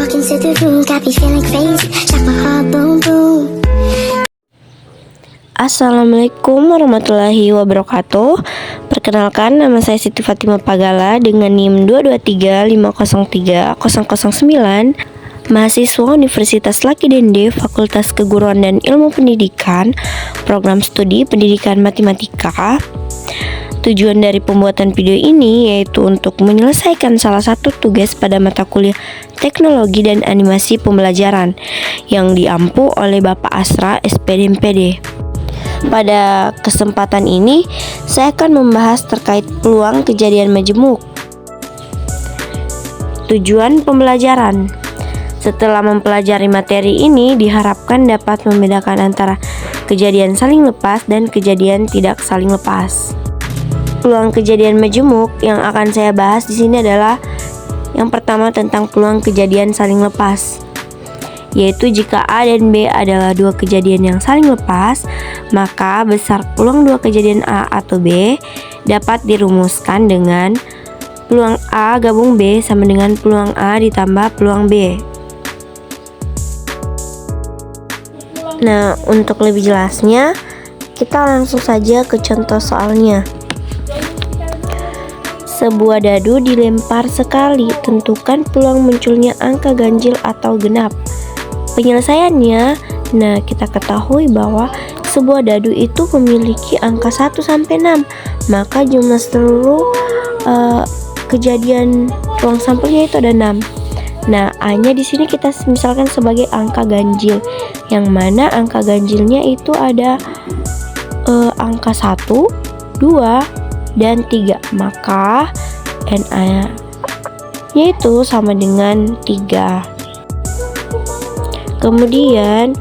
walk into the room, got me feeling crazy, shock my heart, boom, boom. Assalamualaikum warahmatullahi wabarakatuh. Perkenalkan, nama saya Siti Fatimah Pagala dengan NIM 223503009, mahasiswa Universitas Laki Dende, Fakultas Keguruan dan Ilmu Pendidikan, Program Studi Pendidikan Matematika. Tujuan dari pembuatan video ini yaitu untuk menyelesaikan salah satu tugas pada mata kuliah Teknologi dan Animasi Pembelajaran yang diampu oleh Bapak Asra SPD MPD. Pada kesempatan ini, saya akan membahas terkait peluang kejadian majemuk. Tujuan pembelajaran. Setelah mempelajari materi ini, diharapkan dapat membedakan antara kejadian saling lepas dan kejadian tidak saling lepas. Peluang kejadian majemuk yang akan saya bahas di sini adalah yang pertama tentang peluang kejadian saling lepas, yaitu jika A dan B adalah dua kejadian yang saling lepas, maka besar peluang dua kejadian A atau B dapat dirumuskan dengan peluang A gabung B sama dengan peluang A ditambah peluang B. Nah, untuk lebih jelasnya, kita langsung saja ke contoh soalnya. Sebuah dadu dilempar sekali, tentukan peluang munculnya angka ganjil atau genap. Penyelesaiannya, nah kita ketahui bahwa sebuah dadu itu memiliki angka 1 sampai 6, maka jumlah seluruh kejadian ruang sampelnya itu ada 6. Nah, A-nya di sini kita misalkan sebagai angka ganjil, yang mana angka ganjilnya itu ada angka 1, 2, dan 3, maka NA-nya itu sama dengan 3. Kemudian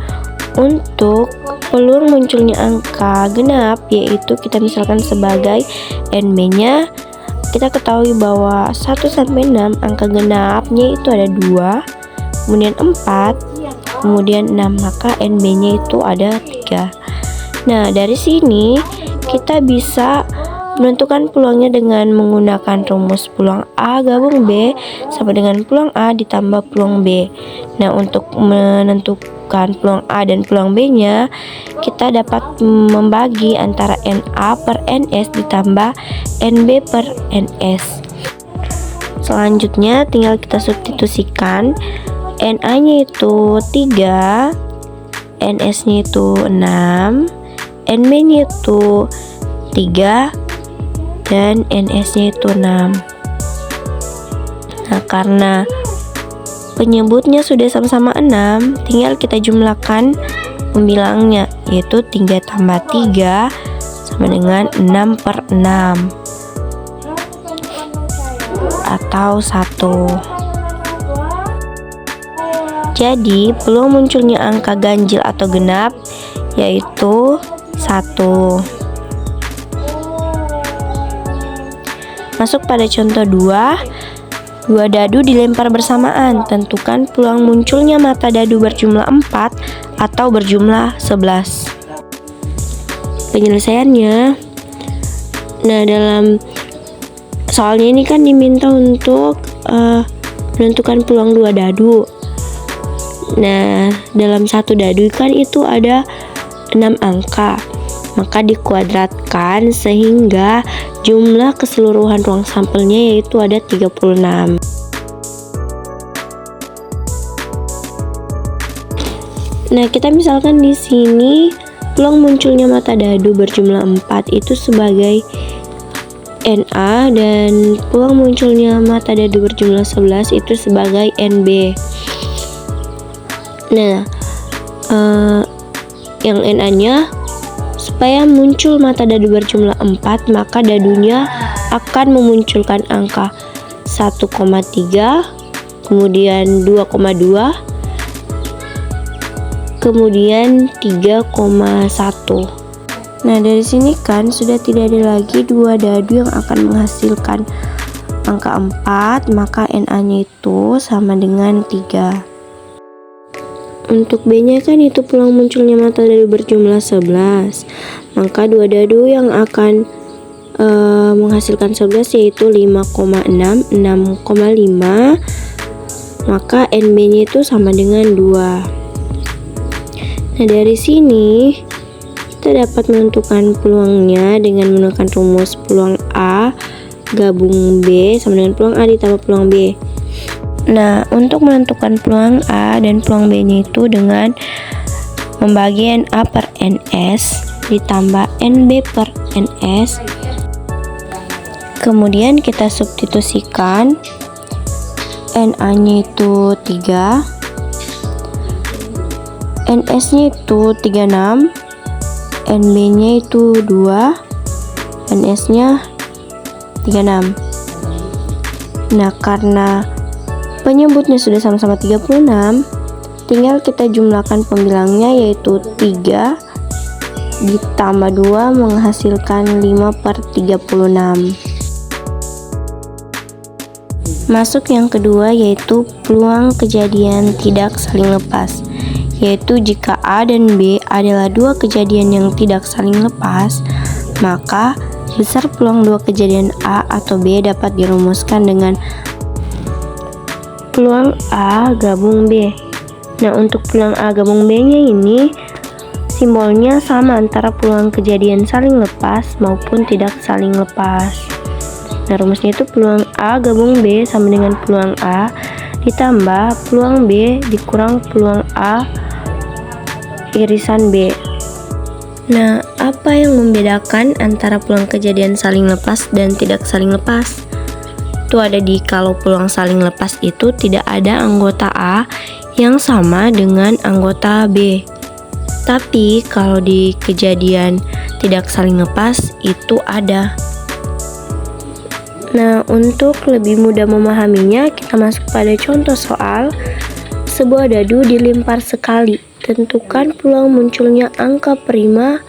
untuk peluang munculnya angka genap, yaitu kita misalkan sebagai NB-nya, kita ketahui bahwa 1 sampai 6 angka genapnya itu ada 2, kemudian 4, kemudian 6, maka NB-nya itu ada 3. Nah, dari sini kita bisa menentukan peluangnya dengan menggunakan rumus peluang A gabung B sama dengan peluang A ditambah peluang B. Nah, untuk menentukan peluang A dan peluang B-nya, kita dapat membagi antara NA per NS ditambah NB per NS. Selanjutnya tinggal kita substitusikan. NA-nya itu 3, NS-nya itu 6, NB-nya itu 3, dan NS-nya itu 6. Nah, karena penyebutnya sudah sama-sama 6, tinggal kita jumlahkan pembilangnya, yaitu 3 tambah 3 sama dengan 6 per 6 atau 1. Jadi peluang munculnya angka ganjil atau genap yaitu 1. Masuk pada contoh 2. Dua dadu dilempar bersamaan, tentukan peluang munculnya mata dadu berjumlah 4 atau berjumlah 11. Penyelesaiannya, nah dalam soalnya ini kan diminta untuk menentukan peluang dua dadu. Nah, dalam satu dadu kan itu ada 6 angka, maka dikuadratkan sehingga jumlah keseluruhan ruang sampelnya yaitu ada 36. Nah, kita misalkan di sini peluang munculnya mata dadu berjumlah 4 itu sebagai NA dan peluang munculnya mata dadu berjumlah 11 itu sebagai NB. Nah, yang NA-nya, supaya muncul mata dadu berjumlah 4, maka dadunya akan memunculkan angka 1,3, kemudian 2,2, kemudian 3,1. Nah, dari sini kan sudah tidak ada lagi dua dadu yang akan menghasilkan angka 4, maka NA-nya itu sama dengan 3. Untuk B-nya kan itu peluang munculnya mata dadu berjumlah 11, maka dua dadu yang akan menghasilkan 11 yaitu 5,6, 6,5, maka NB-nya itu sama dengan 2. Nah, dari sini kita dapat menentukan peluangnya dengan menggunakan rumus peluang A gabung B sama dengan peluang A ditambah peluang B. Nah, untuk menentukan peluang A dan peluang B-nya itu dengan membagi NA per NS ditambah NB per NS. Kemudian kita substitusikan NA-nya itu 3, NS-nya itu 36, NB-nya itu 2, NS-nya 36. Nah, karena penyebutnya sudah sama-sama 36, tinggal kita jumlahkan pembilangnya, yaitu 3 ditambah 2 menghasilkan 5/36. Masuk yang kedua, yaitu peluang kejadian tidak saling lepas, yaitu jika A dan B adalah dua kejadian yang tidak saling lepas, maka besar peluang dua kejadian A atau B dapat dirumuskan dengan peluang A gabung B. Nah, untuk peluang A gabung B-nya ini simbolnya sama antara peluang kejadian saling lepas maupun tidak saling lepas. Nah, rumusnya itu peluang A gabung B sama dengan peluang A ditambah peluang B dikurang peluang A irisan B. Nah, apa yang membedakan antara peluang kejadian saling lepas dan tidak saling lepas? Itu ada di kalau peluang saling lepas itu tidak ada anggota A yang sama dengan anggota B. Tapi kalau di kejadian tidak saling lepas itu ada. Nah, untuk lebih mudah memahaminya, kita masuk pada contoh soal. Sebuah dadu dilempar sekali. Tentukan peluang munculnya angka prima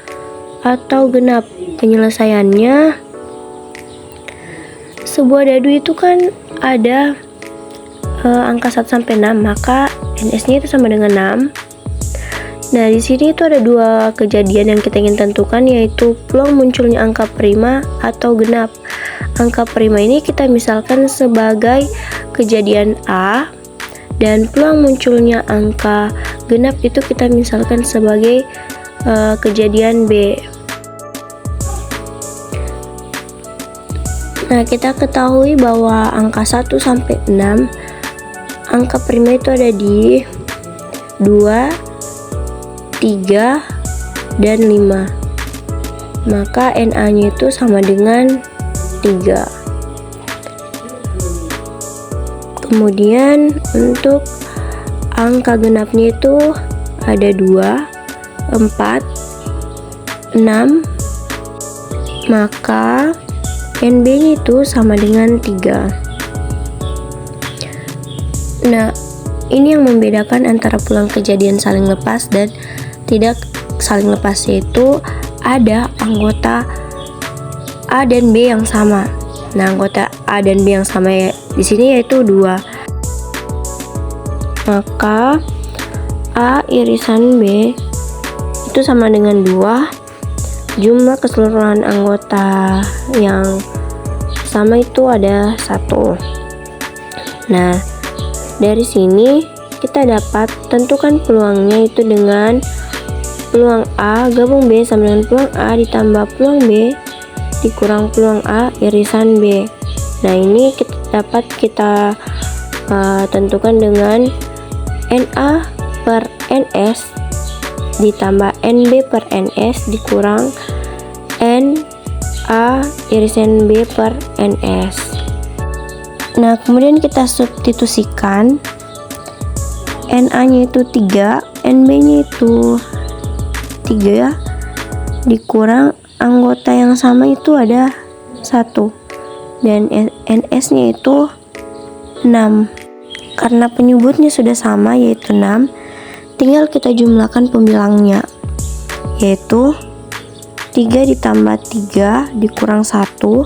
atau genap. Penyelesaiannya, sebuah dadu itu kan ada angka 1 sampai 6, maka NS-nya itu sama dengan 6. Nah, di sini itu ada dua kejadian yang kita ingin tentukan, yaitu peluang munculnya angka prima atau genap. Angka prima ini kita misalkan sebagai kejadian A, dan peluang munculnya angka genap itu kita misalkan sebagai kejadian B. Nah, kita ketahui bahwa angka 1 sampai 6 angka prima itu ada di 2, 3, dan 5. Maka NA-nya itu sama dengan 3. Kemudian untuk angka genapnya itu ada 2, 4, 6. Maka NB-nya itu sama dengan 3. Nah, ini yang membedakan antara peluang kejadian saling lepas dan tidak saling lepas, yaitu ada anggota A dan B yang sama. Nah, anggota A dan B yang sama ya di sini yaitu 2. Maka A irisan B itu sama dengan 2. Jumlah keseluruhan anggota yang sama itu ada 1. Nah, dari sini kita dapat tentukan peluangnya itu dengan peluang A gabung B sama dengan peluang A ditambah peluang B dikurang peluang A irisan B. Nah, ini dapat kita tentukan dengan NA per NS ditambah NB per NS dikurang NA irisan B per NS. Nah, kemudian kita substitusikan. NA-nya itu 3, NB-nya itu 3 dikurang anggota yang sama itu ada 1, dan NS-nya itu 6. Karena penyebutnya sudah sama yaitu 6, tinggal kita jumlahkan pembilangnya, yaitu 3 ditambah 3 dikurang 1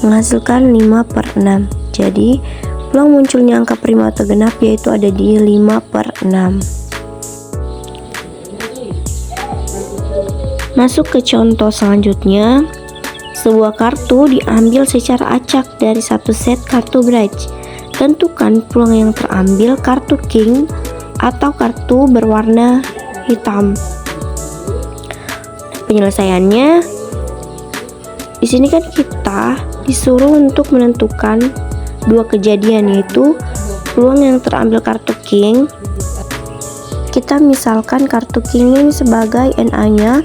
menghasilkan 5/6. Jadi peluang munculnya angka prima atau genap yaitu ada di 5/6. Masuk ke contoh selanjutnya. Sebuah kartu diambil secara acak dari satu set kartu bridge. tentukan peluang yang terambil kartu king atau kartu berwarna hitam. Penyelesaiannya di sini kan kita disuruh untuk menentukan dua kejadian, yaitu peluang yang terambil kartu king. Kita misalkan kartu king ini sebagai NA-nya,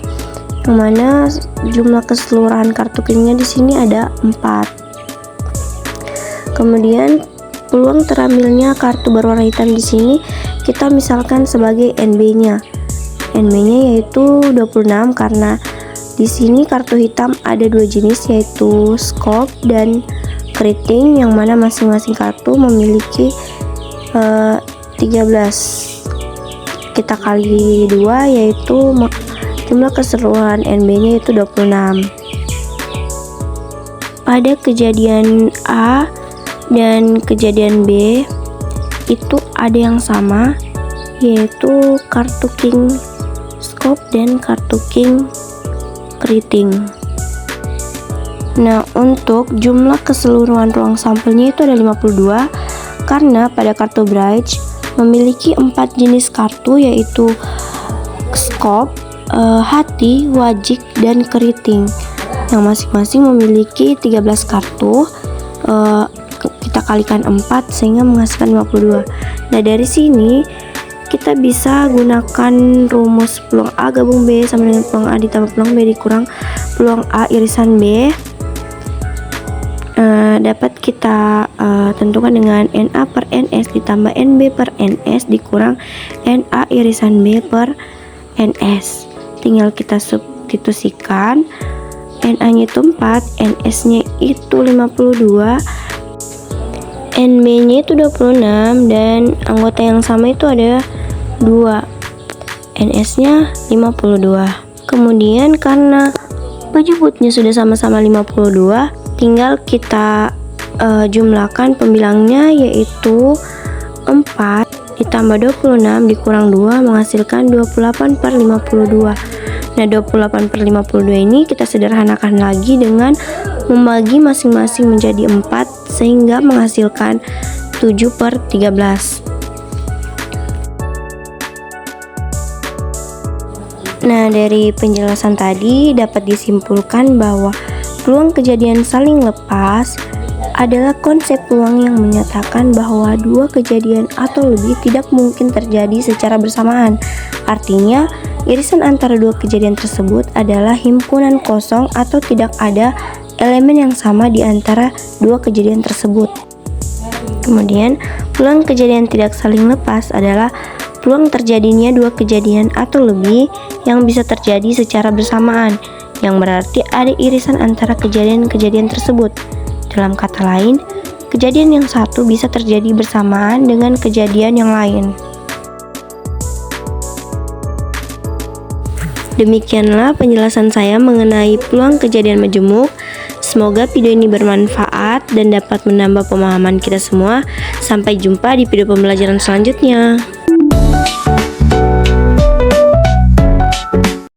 yang mana jumlah keseluruhan kartu kingnya di sini ada 4. Kemudian peluang terambilnya kartu berwarna hitam di sini kita misalkan sebagai NB-nya. NB-nya yaitu 26 karena di sini kartu hitam ada dua jenis, yaitu scope dan keriting, yang mana masing-masing kartu memiliki 13. Kita kali 2 yaitu jumlah keseluruhan NB-nya yaitu 26. Pada kejadian A dan kejadian B itu ada yang sama, yaitu kartu king scope dan kartu king keriting. Nah, untuk jumlah keseluruhan ruang sampelnya itu ada 52 karena pada kartu bridge memiliki 4 jenis kartu, yaitu scope, hati, wajik, dan keriting, yang masing-masing memiliki 13 kartu. Kita kalikan 4 sehingga menghasilkan 52. Nah, dari sini kita bisa gunakan rumus peluang A gabung B sama dengan peluang A ditambah peluang B dikurang peluang A irisan B. Dapat kita tentukan dengan NA per NS ditambah NB per NS dikurang NA irisan B per NS. Tinggal kita substitusikan, NA-nya itu 4, NS-nya itu 52, NB-nya itu 26, dan anggota yang sama itu ada 2, NS-nya 52. Kemudian karena penyebutnya sudah sama-sama 52, tinggal kita jumlahkan pembilangnya, yaitu 4 ditambah 26 dikurang 2 menghasilkan 28 per 52. Nah, 28 per 52 ini kita sederhanakan lagi dengan membagi masing-masing menjadi 4 sehingga menghasilkan 7 per 13. Nah, dari penjelasan tadi dapat disimpulkan bahwa peluang kejadian saling lepas adalah konsep peluang yang menyatakan bahwa dua kejadian atau lebih tidak mungkin terjadi secara bersamaan. Artinya, irisan antara dua kejadian tersebut adalah himpunan kosong atau tidak ada elemen yang sama di antara dua kejadian tersebut. Kemudian, peluang kejadian tidak saling lepas adalah peluang terjadinya dua kejadian atau lebih yang bisa terjadi secara bersamaan, yang berarti ada irisan antara kejadian-kejadian tersebut. Dalam kata lain, kejadian yang satu bisa terjadi bersamaan dengan kejadian yang lain. Demikianlah penjelasan saya mengenai peluang kejadian majemuk. Semoga video ini bermanfaat dan dapat menambah pemahaman kita semua. Sampai jumpa di video pembelajaran selanjutnya.